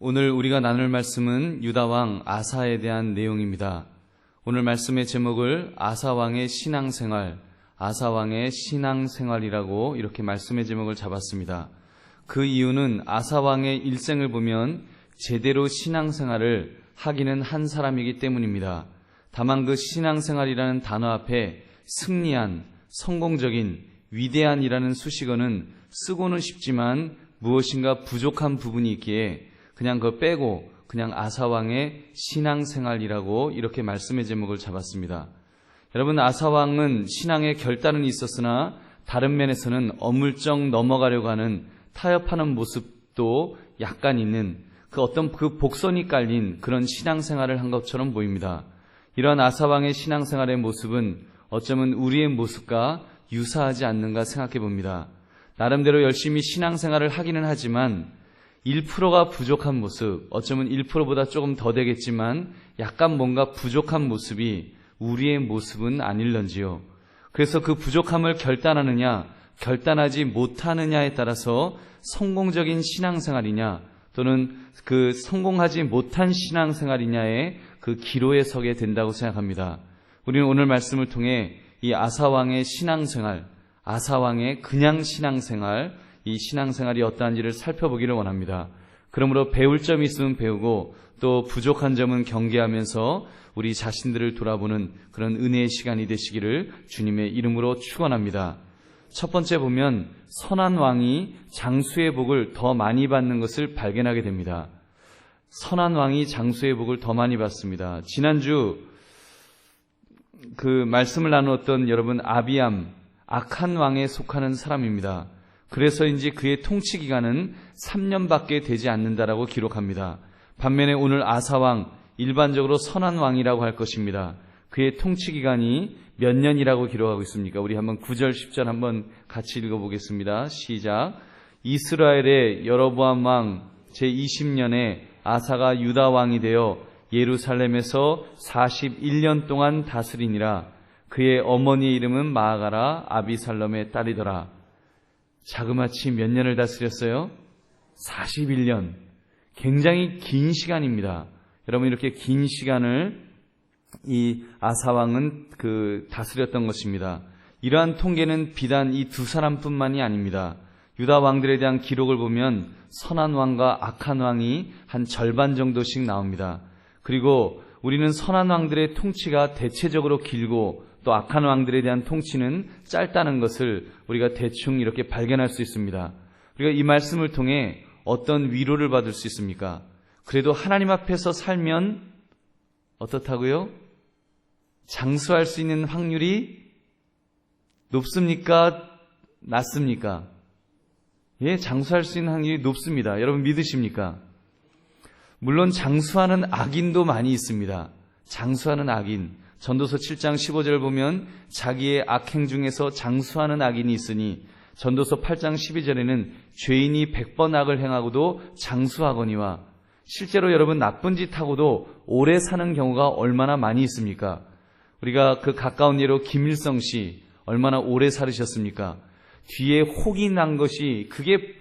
오늘 우리가 나눌 말씀은 유다왕 아사에 대한 내용입니다. 오늘 말씀의 제목을 아사왕의 신앙생활, 아사왕의 신앙생활이라고 이렇게 말씀의 제목을 잡았습니다. 그 이유는 아사왕의 일생을 보면 제대로 신앙생활을 하기는 한 사람이기 때문입니다. 다만 그 신앙생활이라는 단어 앞에 승리한, 성공적인, 위대한이라는 수식어는 쓰고는 싶지만 무엇인가 부족한 부분이 있기에 그냥 그거 빼고 그냥 아사왕의 신앙생활이라고 이렇게 말씀의 제목을 잡았습니다. 여러분, 아사왕은 신앙의 결단은 있었으나 다른 면에서는 어물쩍 넘어가려고 하는 타협하는 모습도 약간 있는 그 복선이 깔린 그런 신앙생활을 한 것처럼 보입니다. 이러한 아사왕의 신앙생활의 모습은 어쩌면 우리의 모습과 유사하지 않는가 생각해 봅니다. 나름대로 열심히 신앙생활을 하기는 하지만 1%가 부족한 모습, 어쩌면 1%보다 조금 더 되겠지만 약간 뭔가 부족한 모습이 우리의 모습은 아닐런지요. 그래서 그 부족함을 결단하느냐, 결단하지 못하느냐에 따라서 성공적인 신앙생활이냐 또는 그 성공하지 못한 신앙생활이냐의 그 기로에 서게 된다고 생각합니다. 우리는 오늘 말씀을 통해 이 아사왕의 신앙생활, 아사왕의 그냥 신앙생활, 이 신앙생활이 어떠한지를 살펴보기를 원합니다. 그러므로 배울 점이 있으면 배우고 또 부족한 점은 경계하면서 우리 자신들을 돌아보는 그런 은혜의 시간이 되시기를 주님의 이름으로 축원합니다. 첫 번째 보면 선한 왕이 장수의 복을 더 많이 받는 것을 발견하게 됩니다. 선한 왕이 장수의 복을 더 많이 받습니다. 지난주 그 말씀을 나누었던 여러분, 아비암, 악한 왕에 속하는 사람입니다. 그래서인지 그의 통치 기간은 3년밖에 되지 않는다라고 기록합니다. 반면에 오늘 아사왕, 일반적으로 선한 왕이라고 할 것입니다. 그의 통치 기간이 몇 년이라고 기록하고 있습니까? 우리 한번 9절 10절 한번 같이 읽어보겠습니다. 시작. 이스라엘의 여로보암 왕 제20년에 아사가 유다 왕이 되어 예루살렘에서 41년 동안 다스리니라. 그의 어머니의 이름은 마아가라 아비살롬의 딸이더라. 자그마치 몇 년을 다스렸어요? 41년. 굉장히 긴 시간입니다. 여러분, 이렇게 긴 시간을 이 아사왕은 다스렸던 것입니다. 이러한 통계는 비단 이 두 사람뿐만이 아닙니다. 유다 왕들에 대한 기록을 보면 선한 왕과 악한 왕이 한 절반 정도씩 나옵니다. 그리고 우리는 선한 왕들의 통치가 대체적으로 길고 또 악한 왕들에 대한 통치는 짧다는 것을 우리가 대충 이렇게 발견할 수 있습니다. 우리가 이 말씀을 통해 어떤 위로를 받을 수 있습니까? 그래도 하나님 앞에서 살면 어떻다고요? 장수할 수 있는 확률이 높습니까? 낮습니까? 예, 장수할 수 있는 확률이 높습니다. 여러분 믿으십니까? 물론 장수하는 악인도 많이 있습니다. 장수하는 악인. 전도서 7장 15절 보면 자기의 악행 중에서 장수하는 악인이 있으니, 전도서 8장 12절에는 죄인이 100번 악을 행하고도 장수하거니와, 실제로 여러분 나쁜 짓 하고도 오래 사는 경우가 얼마나 많이 있습니까? 우리가 그 가까운 예로 김일성 씨 얼마나 오래 살으셨습니까? 뒤에 혹이 난 것이 그게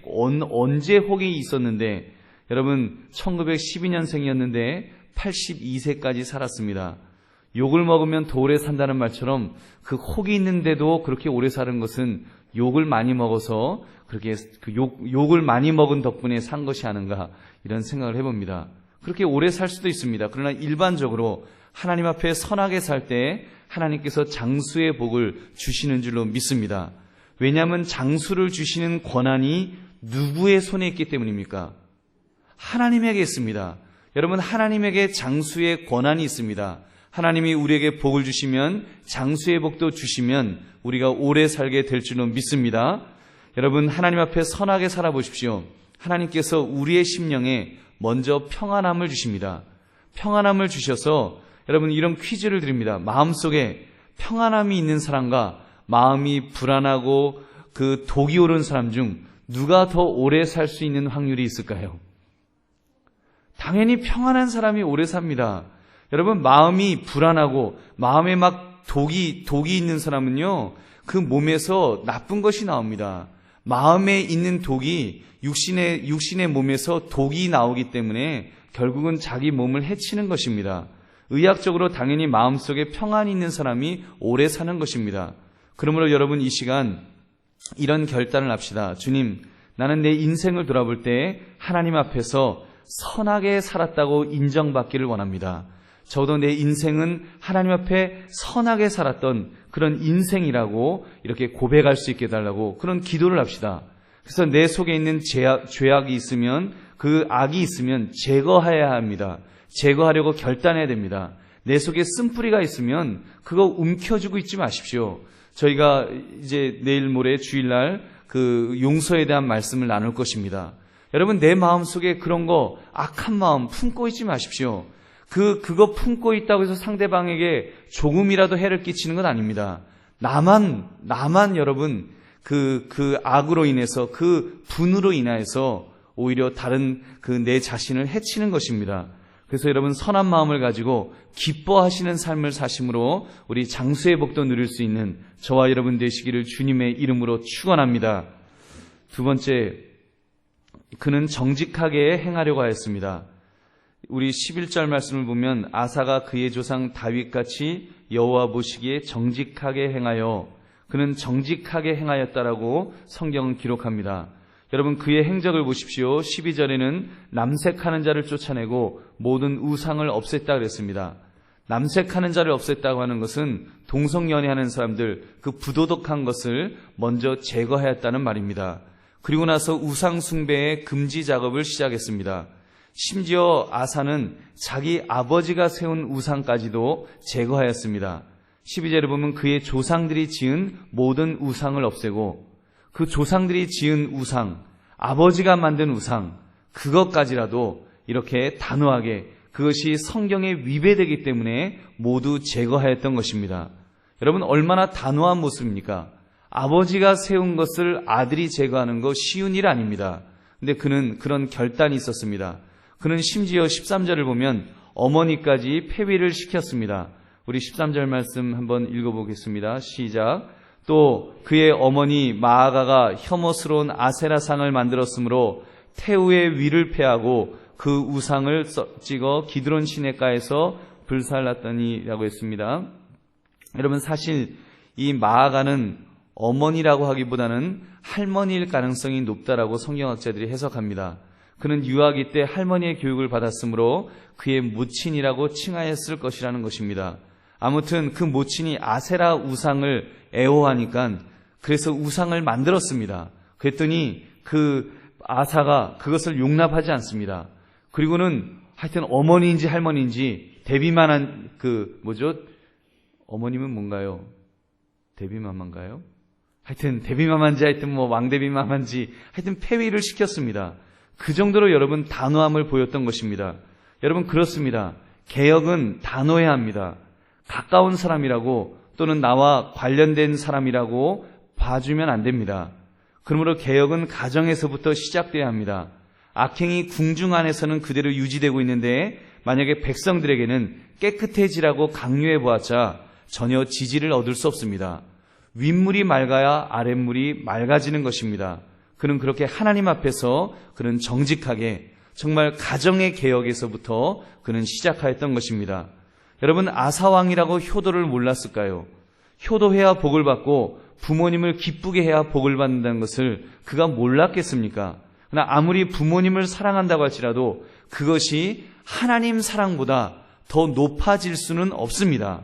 언제 혹이 있었는데, 여러분 1912년생이었는데 82세까지 살았습니다. 욕을 먹으면 더 오래 산다는 말처럼 그 혹이 있는데도 그렇게 오래 사는 것은 욕을 많이 먹어서 그렇게 욕을 많이 먹은 덕분에 산 것이 아닌가, 이런 생각을 해봅니다. 그렇게 오래 살 수도 있습니다. 그러나 일반적으로 하나님 앞에 선하게 살 때 하나님께서 장수의 복을 주시는 줄로 믿습니다. 왜냐하면 장수를 주시는 권한이 누구의 손에 있기 때문입니까? 하나님에게 있습니다. 여러분, 하나님에게 장수의 권한이 있습니다. 하나님이 우리에게 복을 주시면, 장수의 복도 주시면 우리가 오래 살게 될 줄로 믿습니다. 여러분, 하나님 앞에 선하게 살아보십시오. 하나님께서 우리의 심령에 먼저 평안함을 주십니다. 평안함을 주셔서 여러분, 이런 퀴즈를 드립니다. 마음속에 평안함이 있는 사람과 마음이 불안하고 그 독이 오른 사람 중 누가 더 오래 살 수 있는 확률이 있을까요? 당연히 평안한 사람이 오래 삽니다. 여러분, 마음이 불안하고 마음에 막 독이 있는 사람은요, 그 몸에서 나쁜 것이 나옵니다. 마음에 있는 독이 육신의 몸에서 독이 나오기 때문에 결국은 자기 몸을 해치는 것입니다. 의학적으로 당연히 마음속에 평안이 있는 사람이 오래 사는 것입니다. 그러므로 여러분 이 시간 이런 결단을 합시다. 주님, 나는 내 인생을 돌아볼 때 하나님 앞에서 선하게 살았다고 인정받기를 원합니다. 저도 내 인생은 하나님 앞에 선하게 살았던 그런 인생이라고 이렇게 고백할 수 있게 해달라고 그런 기도를 합시다. 그래서 내 속에 있는 죄악이 있으면, 그 악이 있으면 제거해야 합니다. 제거하려고 결단해야 됩니다. 내 속에 쓴뿌리가 있으면 그거 움켜쥐고 있지 마십시오. 저희가 이제 내일 모레 주일날 그 용서에 대한 말씀을 나눌 것입니다. 여러분, 내 마음속에 그런 거, 악한 마음 품고 있지 마십시오. 그거 품고 있다고 해서 상대방에게 조금이라도 해를 끼치는 건 아닙니다. 나만 여러분, 그 악으로 인해서, 그 분으로 인하여서 오히려 다른 내 자신을 해치는 것입니다. 그래서 여러분, 선한 마음을 가지고 기뻐하시는 삶을 사심으로 우리 장수의 복도 누릴 수 있는 저와 여러분 되시기를 주님의 이름으로 축원합니다. 두 번째, 그는 정직하게 행하려고 하였습니다. 우리 11절 말씀을 보면 아사가 그의 조상 다윗같이 여호와 보시기에 정직하게 행하여, 그는 정직하게 행하였다라고 성경은 기록합니다. 여러분, 그의 행적을 보십시오. 12절에는 남색하는 자를 쫓아내고 모든 우상을 없앴다 그랬습니다. 남색하는 자를 없앴다고 하는 것은 동성연애하는 사람들, 그 부도덕한 것을 먼저 제거하였다는 말입니다. 그리고 나서 우상 숭배의 금지 작업을 시작했습니다. 심지어 아사는 자기 아버지가 세운 우상까지도 제거하였습니다. 12절에 보면 그의 조상들이 지은 모든 우상을 없애고, 그 조상들이 지은 우상, 아버지가 만든 우상, 그것까지라도 이렇게 단호하게, 그것이 성경에 위배되기 때문에 모두 제거하였던 것입니다. 여러분, 얼마나 단호한 모습입니까? 아버지가 세운 것을 아들이 제거하는 거 쉬운 일 아닙니다. 근데 그는 그런 결단이 있었습니다. 그는 심지어 13절을 보면 어머니까지 폐위를 시켰습니다. 우리 13절 말씀 한번 읽어보겠습니다. 시작. 또 그의 어머니 마아가가 혐오스러운 아세라상을 만들었으므로 태우의 위를 패하고 그 우상을 찍어 기드론 시내가에서 불살랐더니라고 했습니다. 여러분, 사실 이 마아가는 어머니라고 하기보다는 할머니일 가능성이 높다라고 성경학자들이 해석합니다. 그는 유아기 때 할머니의 교육을 받았으므로 그의 모친이라고 칭하였을 것이라는 것입니다. 아무튼 그 모친이 아세라 우상을 애호하니까 그래서 우상을 만들었습니다. 그랬더니 그 아사가 그것을 용납하지 않습니다. 그리고는 하여튼 어머니인지 할머니인지 데비만한 어머님은 뭔가요? 데비마마인가요? 하여튼 데비마마인지 하여튼 왕데비마마인지 하여튼 폐위를 시켰습니다. 그 정도로 여러분 단호함을 보였던 것입니다. 여러분, 그렇습니다. 개혁은 단호해야 합니다. 가까운 사람이라고 또는 나와 관련된 사람이라고 봐주면 안 됩니다. 그러므로 개혁은 가정에서부터 시작돼야 합니다. 악행이 궁중 안에서는 그대로 유지되고 있는데 만약에 백성들에게는 깨끗해지라고 강요해 보았자 전혀 지지를 얻을 수 없습니다. 윗물이 맑아야 아랫물이 맑아지는 것입니다. 그는 그렇게 하나님 앞에서 그는 정직하게 정말 가정의 개혁에서부터 그는 시작하였던 것입니다. 여러분, 아사왕이라고 효도를 몰랐을까요? 효도해야 복을 받고 부모님을 기쁘게 해야 복을 받는다는 것을 그가 몰랐겠습니까? 그러나 아무리 부모님을 사랑한다고 할지라도 그것이 하나님 사랑보다 더 높아질 수는 없습니다.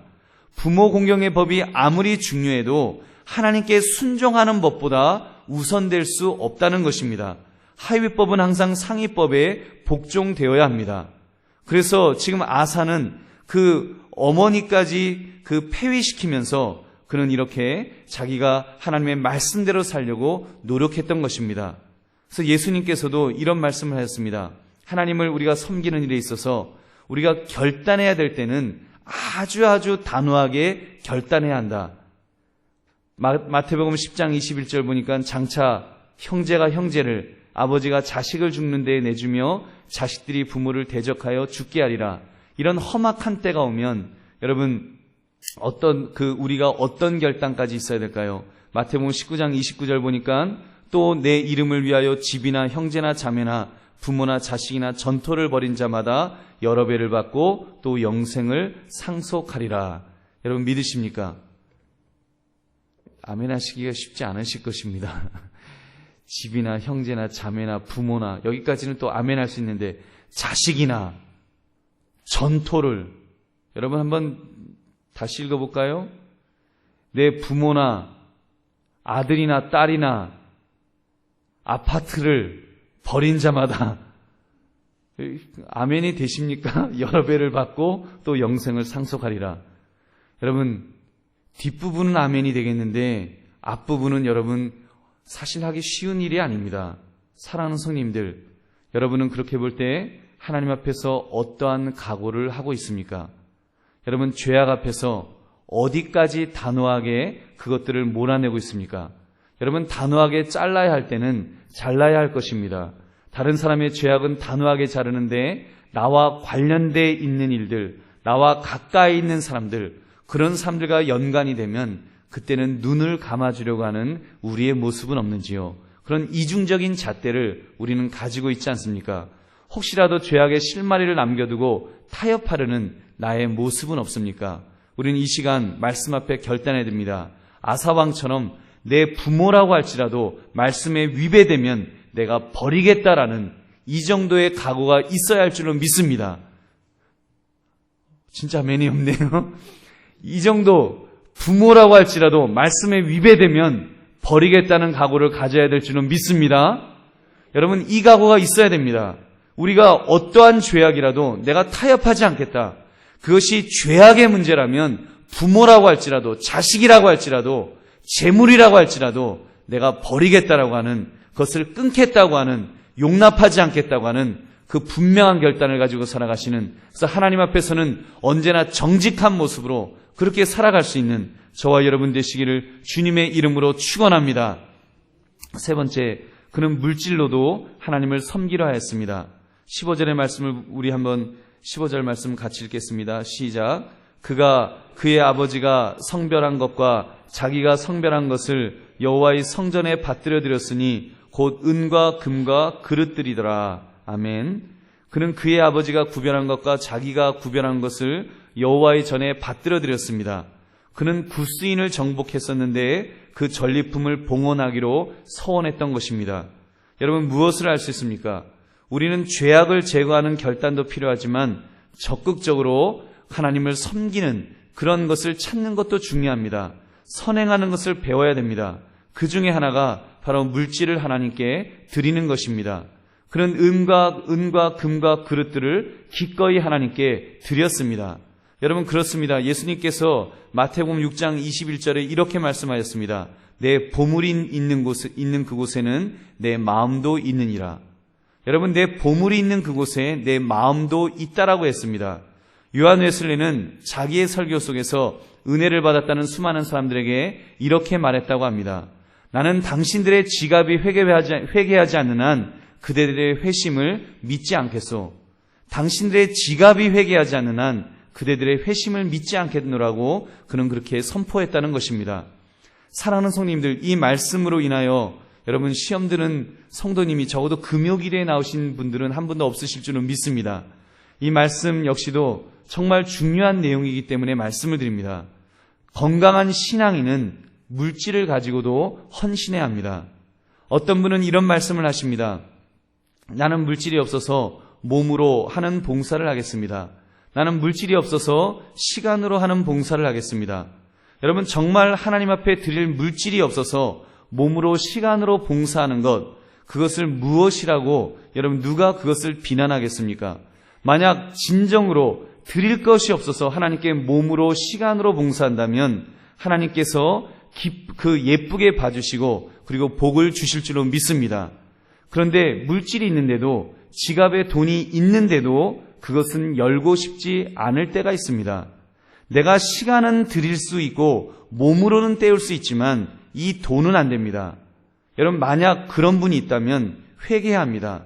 부모 공경의 법이 아무리 중요해도 하나님께 순종하는 법보다 우선될 수 없다는 것입니다. 하위법은 항상 상위법에 복종되어야 합니다. 그래서 지금 아사는 그 어머니까지 그 폐위시키면서 그는 이렇게 자기가 하나님의 말씀대로 살려고 노력했던 것입니다. 그래서 예수님께서도 이런 말씀을 하셨습니다. 하나님을 우리가 섬기는 일에 있어서 우리가 결단해야 될 때는 아주 단호하게 결단해야 한다. 마태복음 10장 21절 보니까 장차 형제가 형제를, 아버지가 자식을 죽는 데에 내주며 자식들이 부모를 대적하여 죽게 하리라. 이런 험악한 때가 오면 여러분 우리가 어떤 결단까지 있어야 될까요? 마태복음 19장 29절 보니까 또 내 이름을 위하여 집이나 형제나 자매나 부모나 자식이나 전토를 벌인 자마다 여러 배를 받고 또 영생을 상속하리라. 여러분 믿으십니까? 아멘 하시기가 쉽지 않으실 것입니다. 집이나 형제나 자매나 부모나, 여기까지는 또 아멘 할 수 있는데 자식이나 전토를, 여러분 한번 다시 읽어볼까요? 내 부모나 아들이나 딸이나 아파트를 버린 자마다, 아멘이 되십니까? 여러 배를 받고 또 영생을 상속하리라. 여러분 뒷부분은 아멘이 되겠는데 앞부분은 여러분 사실 하기 쉬운 일이 아닙니다. 사랑하는 성님들, 여러분은 그렇게 볼 때 하나님 앞에서 어떠한 각오를 하고 있습니까? 여러분 죄악 앞에서 어디까지 단호하게 그것들을 몰아내고 있습니까? 여러분 단호하게 잘라야 할 때는 잘라야 할 것입니다. 다른 사람의 죄악은 단호하게 자르는데 나와 관련돼 있는 일들, 나와 가까이 있는 사람들, 그런 사람들과 연관이 되면 그때는 눈을 감아주려고 하는 우리의 모습은 없는지요? 그런 이중적인 잣대를 우리는 가지고 있지 않습니까? 혹시라도 죄악의 실마리를 남겨두고 타협하려는 나의 모습은 없습니까? 우리는 이 시간 말씀 앞에 결단해야 됩니다. 아사왕처럼 내 부모라고 할지라도 말씀에 위배되면 내가 버리겠다라는 이 정도의 각오가 있어야 할 줄로 믿습니다. 진짜 아멘이 없네요. 이 정도 부모라고 할지라도 말씀에 위배되면 버리겠다는 각오를 가져야 될 줄은 믿습니다. 여러분 이 각오가 있어야 됩니다. 우리가 어떠한 죄악이라도 내가 타협하지 않겠다. 그것이 죄악의 문제라면 부모라고 할지라도 자식이라고 할지라도 재물이라고 할지라도 내가 버리겠다라고 하는, 그것을 끊겠다고 하는, 용납하지 않겠다고 하는 그 분명한 결단을 가지고 살아가시는, 그래서 하나님 앞에서는 언제나 정직한 모습으로 그렇게 살아갈 수 있는 저와 여러분 되시기를 주님의 이름으로 축원합니다. 세 번째, 그는 물질로도 하나님을 섬기려 하였습니다. 15절의 말씀을 우리 한번 15절 말씀 같이 읽겠습니다. 시작. 그가 그의 아버지가 성별한 것과 자기가 성별한 것을 여호와의 성전에 받들여 드렸으니 곧 은과 금과 그릇들이더라. 아멘. 그는 그의 아버지가 구별한 것과 자기가 구별한 것을 여호와의 전에 받들여 드렸습니다. 그는 구스인을 정복했었는데 그 전리품을 봉헌하기로 서원했던 것입니다. 여러분 무엇을 알 수 있습니까? 우리는 죄악을 제거하는 결단도 필요하지만 적극적으로 하나님을 섬기는 그런 것을 찾는 것도 중요합니다. 선행하는 것을 배워야 됩니다. 그 중에 하나가 바로 물질을 하나님께 드리는 것입니다. 그런 은과 금과 그릇들을 기꺼이 하나님께 드렸습니다. 여러분 그렇습니다. 예수님께서 마태복음 6장 21절에 이렇게 말씀하셨습니다. 내 보물이 있는 그곳에는 내 마음도 있느니라. 여러분 내 보물이 있는 그곳에 내 마음도 있다라고 했습니다. 요한 웨슬리는 자기의 설교 속에서 은혜를 받았다는 수많은 사람들에게 이렇게 말했다고 합니다. 나는 당신들의 지갑이 회개하지 않는 한 그대들의 회심을 믿지 않겠소. 당신들의 지갑이 회개하지 않는 한 그대들의 회심을 믿지 않겠노라고 그는 그렇게 선포했다는 것입니다. 사랑하는 성님들, 이 말씀으로 인하여 여러분 시험 드는 성도님이 적어도 금요일에 나오신 분들은 한 분도 없으실 줄은 믿습니다. 이 말씀 역시도 정말 중요한 내용이기 때문에 말씀을 드립니다. 건강한 신앙인은 물질을 가지고도 헌신해야 합니다. 어떤 분은 이런 말씀을 하십니다. 나는 물질이 없어서 몸으로 하는 봉사를 하겠습니다. 나는 물질이 없어서 시간으로 하는 봉사를 하겠습니다. 여러분 정말 하나님 앞에 드릴 물질이 없어서 몸으로 시간으로 봉사하는 것, 그것을 무엇이라고 여러분 누가 그것을 비난하겠습니까? 만약 진정으로 드릴 것이 없어서 하나님께 몸으로 시간으로 봉사한다면 하나님께서 그 예쁘게 봐주시고 그리고 복을 주실 줄로 믿습니다. 그런데 물질이 있는데도 지갑에 돈이 있는데도 그것은 열고 싶지 않을 때가 있습니다. 내가 시간은 드릴 수 있고 몸으로는 때울 수 있지만 이 돈은 안 됩니다. 여러분 만약 그런 분이 있다면 회개해야 합니다.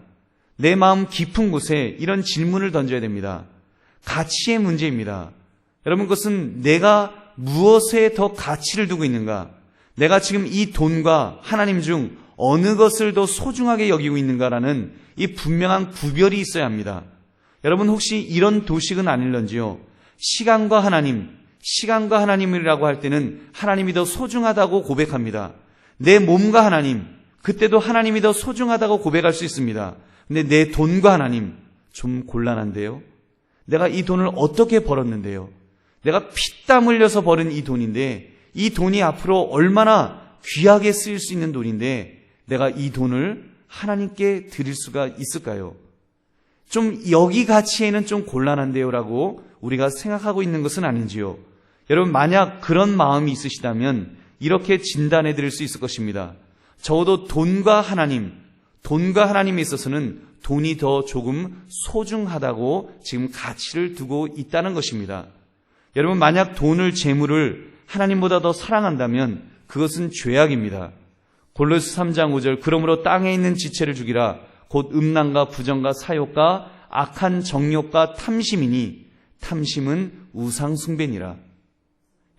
내 마음 깊은 곳에 이런 질문을 던져야 됩니다. 가치의 문제입니다. 여러분 그것은 내가 무엇에 더 가치를 두고 있는가? 내가 지금 이 돈과 하나님 중 어느 것을 더 소중하게 여기고 있는가라는 이 분명한 구별이 있어야 합니다. 여러분 혹시 이런 도식은 아닐런지요? 시간과 하나님이라고 할 때는 하나님이 더 소중하다고 고백합니다. 내 몸과 하나님, 그때도 하나님이 더 소중하다고 고백할 수 있습니다. 근데 내 돈과 하나님, 좀 곤란한데요? 내가 이 돈을 어떻게 벌었는데요? 내가 피땀 흘려서 벌은 이 돈인데, 이 돈이 앞으로 얼마나 귀하게 쓰일 수 있는 돈인데, 내가 이 돈을 하나님께 드릴 수가 있을까요? 좀 여기 가치에는 좀 곤란한데요 라고 우리가 생각하고 있는 것은 아닌지요? 여러분 만약 그런 마음이 있으시다면 이렇게 진단해 드릴 수 있을 것입니다. 적어도 돈과 하나님에 있어서는 돈이 더 조금 소중하다고 지금 가치를 두고 있다는 것입니다. 여러분 만약 돈을, 재물을 하나님보다 더 사랑한다면 그것은 죄악입니다. 골로새 3장 5절 그러므로 땅에 있는 지체를 죽이라 곧 음란과 부정과 사욕과 악한 정욕과 탐심이니 탐심은 우상 숭배니라.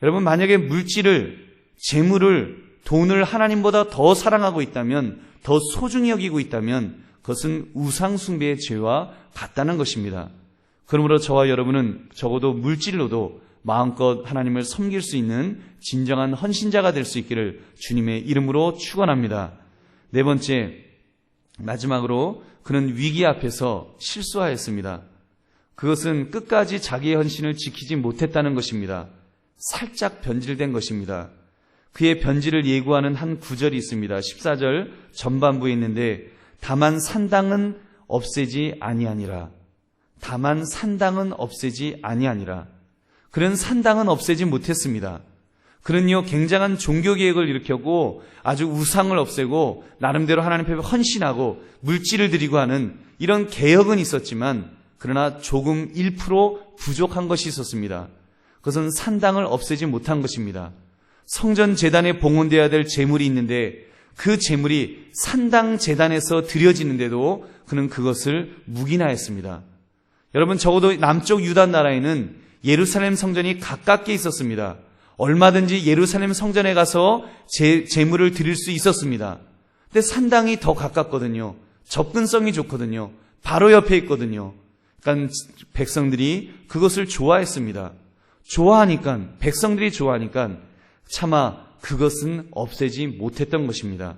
여러분 만약에 물질을, 재물을, 돈을 하나님보다 더 사랑하고 있다면, 더 소중히 여기고 있다면 그것은 우상 숭배의 죄와 같다는 것입니다. 그러므로 저와 여러분은 적어도 물질로도 마음껏 하나님을 섬길 수 있는 진정한 헌신자가 될 수 있기를 주님의 이름으로 축원합니다. 네 번째, 마지막으로 그는 위기 앞에서 실수하였습니다. 그것은 끝까지 자기의 헌신을 지키지 못했다는 것입니다. 살짝 변질된 것입니다. 그의 변질을 예고하는 한 구절이 있습니다. 14절 전반부에 있는데 다만 산당은 없애지 아니하니라. 다만 산당은 없애지 아니하니라. 그는 산당은 없애지 못했습니다. 그는요 굉장한 종교개혁을 일으켰고 아주 우상을 없애고 나름대로 하나님 앞에 헌신하고 물질을 드리고 하는 이런 개혁은 있었지만 그러나 조금 1% 부족한 것이 있었습니다. 그것은 산당을 없애지 못한 것입니다. 성전 제단에 봉헌되어야 될 제물이 있는데 그 제물이 산당 제단에서 드려지는데도 그는 그것을 묵인하였습니다. 여러분 적어도 남쪽 유다 나라에는 예루살렘 성전이 가깝게 있었습니다. 얼마든지 예루살렘 성전에 가서 제물을 드릴 수 있었습니다. 근데 산당이 더 가깝거든요. 접근성이 좋거든요. 바로 옆에 있거든요. 그러니까 백성들이 그것을 좋아했습니다. 백성들이 좋아하니까 차마 그것은 없애지 못했던 것입니다.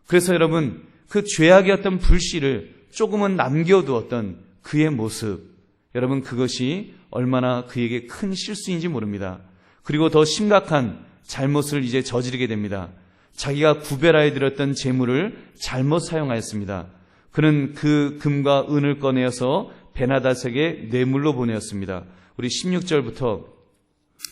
그래서 여러분 그 죄악이었던 불씨를 조금은 남겨두었던 그의 모습, 여러분 그것이 얼마나 그에게 큰 실수인지 모릅니다. 그리고 더 심각한 잘못을 이제 저지르게 됩니다. 자기가 구별하여 드렸던 재물을 잘못 사용하였습니다. 그는 그 금과 은을 꺼내어서 베나닷에게 뇌물로 보내었습니다. 우리 16절부터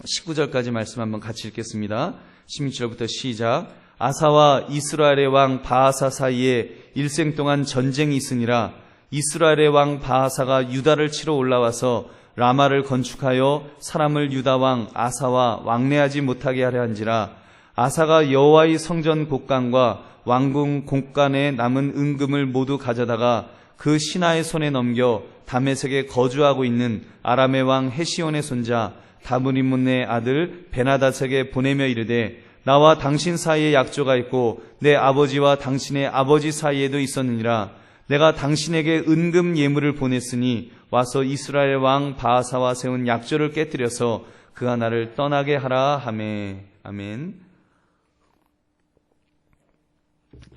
19절까지 말씀 한번 같이 읽겠습니다. 16절부터 시작. 아사와 이스라엘의 왕 바하사 사이에 일생 동안 전쟁이 있으니라. 이스라엘의 왕 바하사가 유다를 치러 올라와서 라마를 건축하여 사람을 유다 왕 아사와 왕래하지 못하게 하려 한지라. 아사가 여호와의 성전 곡간과 왕궁 곡간에 남은 은금을 모두 가져다가 그 신하의 손에 넘겨 다메섹에 거주하고 있는 아람의 왕 헤시온의 손자 다므림문의 아들 베나닷에게 보내며 이르되 나와 당신 사이에 약조가 있고 내 아버지와 당신의 아버지 사이에도 있었느니라. 내가 당신에게 은금 예물을 보냈으니 와서 이스라엘 왕 바하사와 세운 약조를 깨뜨려서 그가 나를 떠나게 하라 하매. 아멘.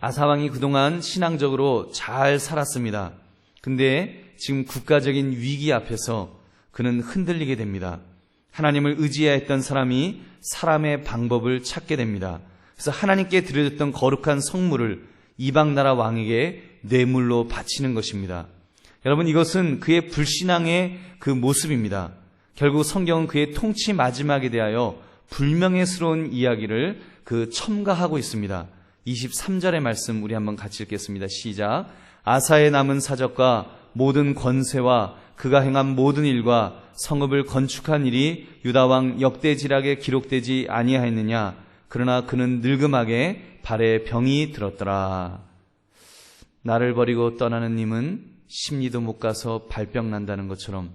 아사 왕이 그동안 신앙적으로 잘 살았습니다. 근데 지금 국가적인 위기 앞에서 그는 흔들리게 됩니다. 하나님을 의지했던 사람이 사람의 방법을 찾게 됩니다. 그래서 하나님께 드려졌던 거룩한 성물을 이방 나라 왕에게 뇌물로 바치는 것입니다. 여러분 이것은 그의 불신앙의 그 모습입니다. 결국 성경은 그의 통치 마지막에 대하여 불명예스러운 이야기를 첨가하고 있습니다. 23절의 말씀 우리 한번 같이 읽겠습니다. 시작. 아사의 남은 사적과 모든 권세와 그가 행한 모든 일과 성읍을 건축한 일이 유다왕 역대지락에 기록되지 아니하였느냐. 그러나 그는 늙음하게 발에 병이 들었더라. 나를 버리고 떠나는 님은 십리도 못 가서 발병 난다는 것처럼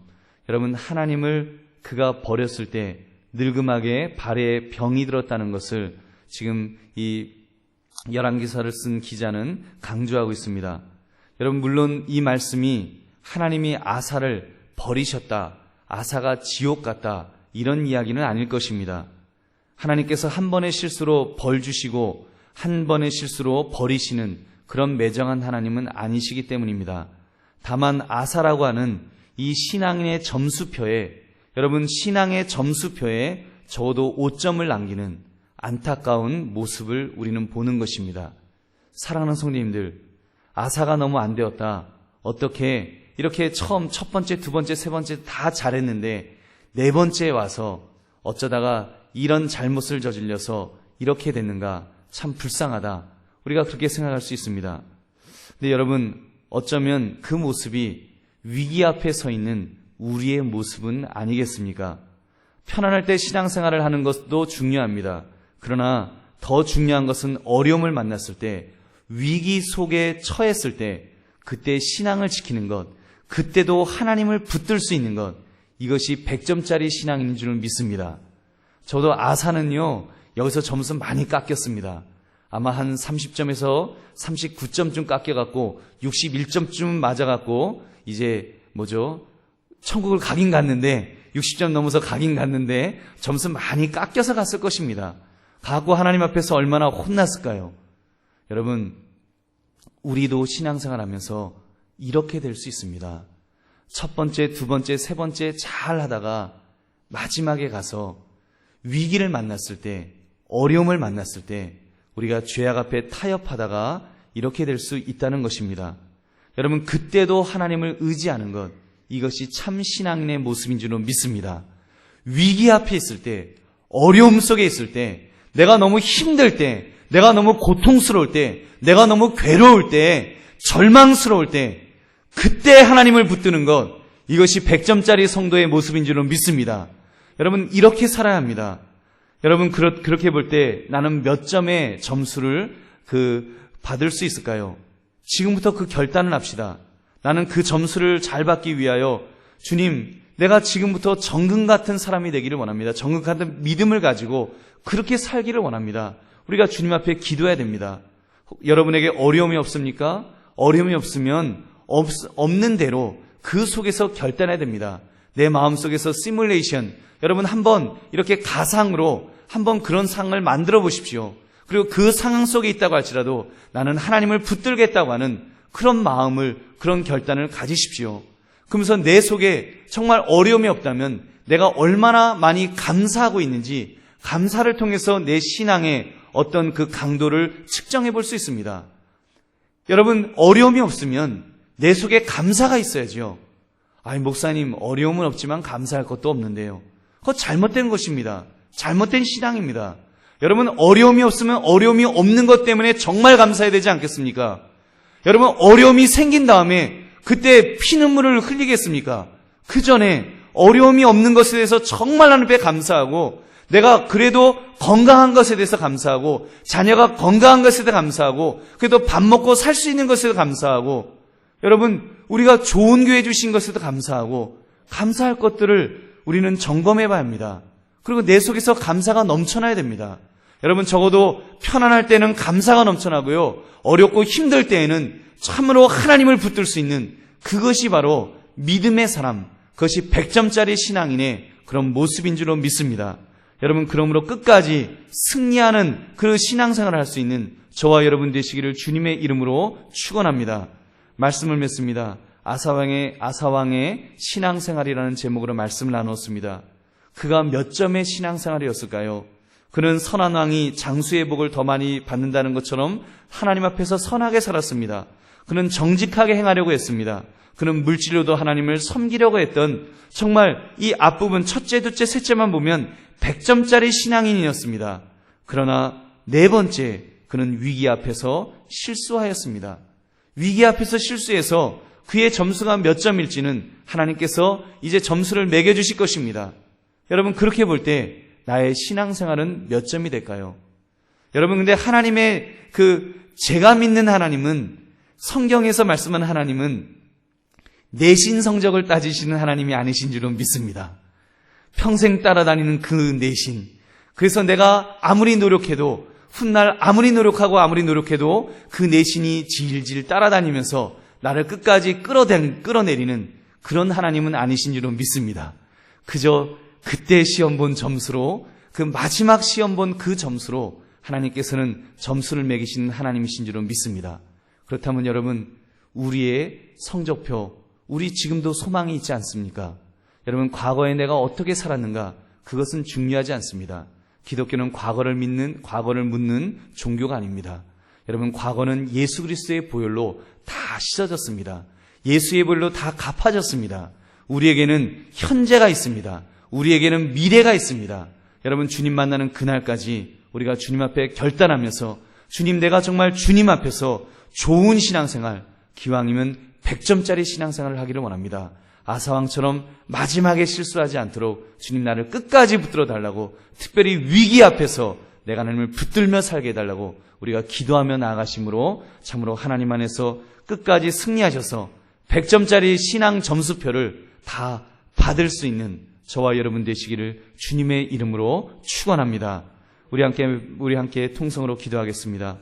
여러분 하나님을 그가 버렸을 때 늙음하게 발에 병이 들었다는 것을 지금 이 열왕기서를 쓴 기자는 강조하고 있습니다. 여러분, 물론 이 말씀이 하나님이 아사를 버리셨다, 아사가 지옥 갔다, 이런 이야기는 아닐 것입니다. 하나님께서 한 번의 실수로 벌 주시고 한 번의 실수로 버리시는 그런 매정한 하나님은 아니시기 때문입니다. 다만 아사라고 하는 이 신앙의 점수표에, 여러분, 신앙의 점수표에 적어도 5점을 남기는 안타까운 모습을 우리는 보는 것입니다. 사랑하는 성도님들, 아사가 너무 안 되었다. 어떻게 이렇게 처음 첫 번째, 두 번째, 세 번째 다 잘했는데 네 번째에 와서 어쩌다가 이런 잘못을 저질러서 이렇게 됐는가, 참 불쌍하다. 우리가 그렇게 생각할 수 있습니다. 근데 여러분, 어쩌면 그 모습이 위기 앞에 서 있는 우리의 모습은 아니겠습니까? 편안할 때 신앙생활을 하는 것도 중요합니다. 그러나 더 중요한 것은 어려움을 만났을 때, 위기 속에 처했을 때 그때 신앙을 지키는 것, 그때도 하나님을 붙들 수 있는 것, 이것이 100점짜리 신앙인 줄 믿습니다. 저도 아사는요, 여기서 점수 많이 깎였습니다. 아마 한 30점에서 39점쯤 깎여갖고 61점쯤 맞아갖고 이제 천국을 가긴 갔는데, 60점 넘어서 가긴 갔는데 점수 많이 깎여서 갔을 것입니다. 가고 하나님 앞에서 얼마나 혼났을까요? 여러분, 우리도 신앙생활 하면서 이렇게 될 수 있습니다. 첫 번째, 두 번째, 세 번째 잘 하다가 마지막에 가서 위기를 만났을 때, 어려움을 만났을 때 우리가 죄악 앞에 타협하다가 이렇게 될 수 있다는 것입니다. 여러분, 그때도 하나님을 의지하는 것, 이것이 참 신앙인의 모습인 줄로 믿습니다. 위기 앞에 있을 때, 어려움 속에 있을 때, 내가 너무 힘들 때, 내가 너무 고통스러울 때, 내가 너무 괴로울 때, 절망스러울 때, 그때 하나님을 붙드는 것, 이것이 100점짜리 성도의 모습인 줄로 믿습니다. 여러분, 이렇게 살아야 합니다. 여러분, 그렇게 볼 때 나는 몇 점의 점수를 받을 수 있을까요? 지금부터 그 결단을 합시다. 나는 그 점수를 잘 받기 위하여, 주님, 내가 지금부터 정금 같은 사람이 되기를 원합니다. 정금 같은 믿음을 가지고 그렇게 살기를 원합니다. 우리가 주님 앞에 기도해야 됩니다. 여러분에게 어려움이 없습니까? 어려움이 없으면 없는 대로 그 속에서 결단해야 됩니다. 내 마음속에서 시뮬레이션, 여러분 한번 이렇게 가상으로 한번 그런 상황을 만들어 보십시오. 그리고 그 상황 속에 있다고 할지라도 나는 하나님을 붙들겠다고 하는 그런 마음을, 그런 결단을 가지십시오. 그러면서 내 속에 정말 어려움이 없다면 내가 얼마나 많이 감사하고 있는지, 감사를 통해서 내 신앙의 어떤 그 강도를 측정해 볼 수 있습니다. 여러분, 어려움이 없으면 내 속에 감사가 있어야죠. 아니, 목사님, 어려움은 없지만 감사할 것도 없는데요. 그거 잘못된 것입니다. 잘못된 신앙입니다. 여러분, 어려움이 없으면 어려움이 없는 것 때문에 정말 감사해야 되지 않겠습니까? 여러분, 어려움이 생긴 다음에 그때 피눈물을 흘리겠습니까? 그 전에 어려움이 없는 것에 대해서 정말 하나님께 감사하고, 내가 그래도 건강한 것에 대해서 감사하고, 자녀가 건강한 것에 대해서 감사하고, 그래도 밥 먹고 살 수 있는 것에 대해서 감사하고, 여러분, 우리가 좋은 교회 주신 것에 대해서 감사하고, 감사할 것들을 우리는 점검해 봐야 합니다. 그리고 내 속에서 감사가 넘쳐나야 됩니다. 여러분, 적어도 편안할 때는 감사가 넘쳐나고요, 어렵고 힘들 때에는 참으로 하나님을 붙들 수 있는, 그것이 바로 믿음의 사람, 그것이 100점짜리 신앙인의 그런 모습인 줄로 믿습니다. 여러분, 그러므로 끝까지 승리하는 그 신앙생활을 할 수 있는 저와 여러분 되시기를 주님의 이름으로 축원합니다. 말씀을 맺습니다. 아사왕의 신앙생활이라는 제목으로 말씀을 나누었습니다. 그가 몇 점의 신앙생활이었을까요? 그는 선한 왕이 장수의 복을 더 많이 받는다는 것처럼 하나님 앞에서 선하게 살았습니다. 그는 정직하게 행하려고 했습니다. 그는 물질로도 하나님을 섬기려고 했던, 정말 이 앞부분 첫째, 둘째, 셋째만 보면 100점짜리 신앙인이었습니다. 그러나 네 번째, 그는 위기 앞에서 실수하였습니다. 위기 앞에서 실수해서 그의 점수가 몇 점일지는 하나님께서 이제 점수를 매겨주실 것입니다. 여러분, 그렇게 볼 때 나의 신앙생활은 몇 점이 될까요? 여러분, 근데 하나님의 제가 믿는 하나님은, 성경에서 말씀한 하나님은 내신 성적을 따지시는 하나님이 아니신 줄은 믿습니다. 평생 따라다니는 그 내신. 그래서 내가 아무리 노력해도 훗날 아무리 노력하고 아무리 노력해도 그 내신이 질질 따라다니면서 나를 끝까지 끌어내리는 그런 하나님은 아니신 줄로 믿습니다. 그저 그때 시험 본 점수로, 그 마지막 시험 본 그 점수로 하나님께서는 점수를 매기시는 하나님이신 줄로 믿습니다. 그렇다면 여러분, 우리의 성적표, 우리 지금도 소망이 있지 않습니까? 여러분, 과거에 내가 어떻게 살았는가, 그것은 중요하지 않습니다. 기독교는 과거를 묻는 종교가 아닙니다. 여러분, 과거는 예수 그리스도의 보혈로 다 씻어졌습니다. 예수의 보혈로 다 갚아졌습니다. 우리에게는 현재가 있습니다. 우리에게는 미래가 있습니다. 여러분, 주님 만나는 그날까지 우리가 주님 앞에 결단하면서, 주님, 내가 정말 주님 앞에서 좋은 신앙생활, 기왕이면 100점짜리 신앙생활을 하기를 원합니다. 아사왕처럼 마지막에 실수하지 않도록 주님, 나를 끝까지 붙들어 달라고, 특별히 위기 앞에서 내가 하나님을 붙들며 살게 해달라고 우리가 기도하며 나아가심으로 참으로 하나님 안에서 끝까지 승리하셔서 100점짜리 신앙 점수표를 다 받을 수 있는 저와 여러분 되시기를 주님의 이름으로 축원합니다. 우리 함께 통성으로 기도하겠습니다.